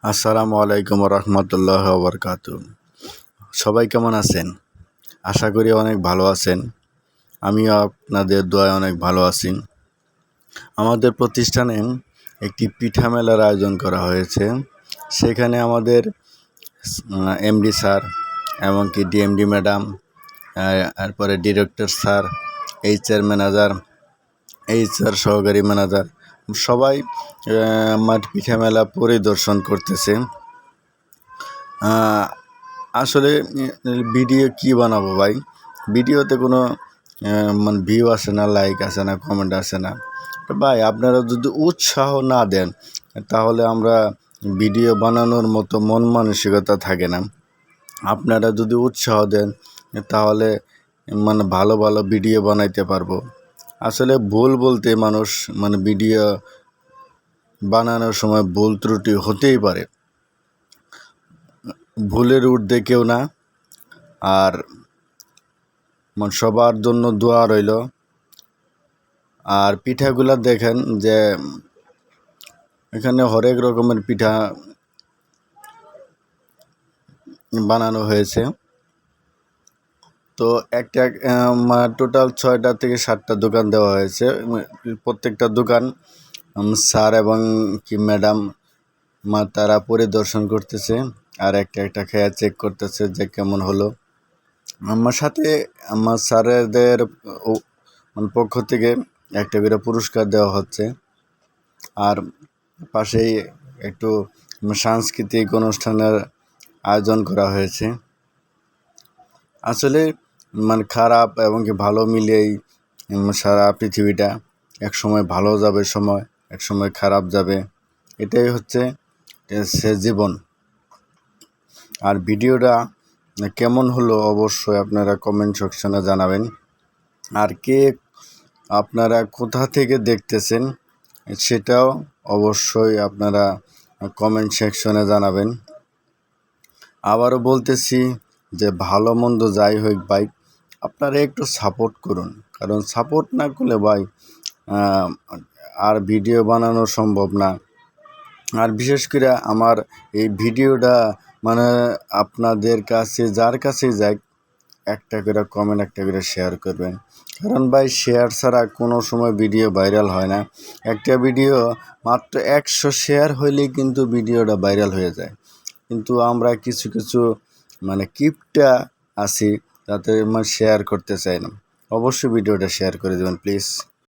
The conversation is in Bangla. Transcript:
আসসালামু আলাইকুম রহমতুল্লাহ বরকাতু। সবাই কেমন আছেন? আশা করি অনেক ভালো আছেন। আমিও আপনাদের দোয়ায় অনেক ভালো আছি। আমাদের প্রতিষ্ঠানে একটি পিঠা মেলার আয়োজন করা হয়েছে। সেখানে আমাদের এমডি স্যার এমনকি ডিএমডি ম্যাডাম, তারপরে director sir, HR manager, HR সহকারী ম্যানেজার সবাই আমার পিঠা মেলা পরিদর্শন করতেছে। আসলে ভিডিও কি বানাবো ভাই? ভিডিওতে কোনো মানে ভিউ আসে না, লাইক আসে না, কমেন্ট আসে না। তো ভাই আপনারা যদি উৎসাহ না দেন তাহলে আমরা ভিডিও বানানোর মতো মন মানসিকতা থাকে না। আপনারা যদি উৎসাহ দেন তাহলে মানে ভালো ভালো ভিডিও বানাইতে পারবো। আসলে ভুল বলতে মানুষ মানে ভিডিও বানানোর সময় ভুল ত্রুটি হতেই পারে। ভুলের ঊর্ধ্বে কেউ না। আর সবার জন্য দোয়া রইল। আর পিঠাগুলা দেখেন যে এখানে হরেক রকমের পিঠা বানানো হয়েছে। তো একটা টোটাল 6টা থেকে 7টা দোকান দেওয়া হয়েছে। প্রত্যেকটা দোকান স্যার এবং কি ম্যাডাম তারা পরিদর্শন করতেছে আর একটা খেয়ে চেক করতেছে যে কেমন হলো। আমার সাথে আমার স্যারেদের পক্ষ থেকে একটা করে পুরস্কার দেওয়া হচ্ছে। আর পাশেই একটু সাংস্কৃতিক অনুষ্ঠানের আয়োজন করা হয়েছে। আসলে খারাপ এবং কি ভালো মিলিয়েই সারা পৃথিবীটা এক সময় ভালো যাবে, এক সময় খারাপ যাবে। এটাই হচ্ছে সে জীবন। আর ভিডিওটা কেমন হলো অবশ্যই আপনারা কমেন্ট সেকশনে জানাবেন। আর কে আপনারা কোথা থেকে দেখতেছেন সেটাও অবশ্যই আপনারা কমেন্ট সেকশনে জানাবেন। আবারও বলতেছি যে ভালো মন্দ যাই হোক ভাই, আপনারা একটু সাপোর্ট করুন। কারণ সাপোর্ট না করলে ভাই আর ভিডিও বানানো সম্ভব না। আর বিশেষ করে আমার এই ভিডিওটা আপনাদের কাছে যার কাছেই যাক একটা করে কমেন্ট, একটা করে শেয়ার করবেন। কারণ ভাই শেয়ার ছাড়া কোনো সময় ভিডিও ভাইরাল হয় না। একটা ভিডিও মাত্র 100 শেয়ার হইলেই কিন্তু ভিডিওটা ভাইরাল হয়ে যায়। কিন্তু আমরা কিছু কিপটা আছি যাতে শেয়ার করতে চাই না। অবশ্যই ভিডিওটা শেয়ার করে দেবেন প্লিজ।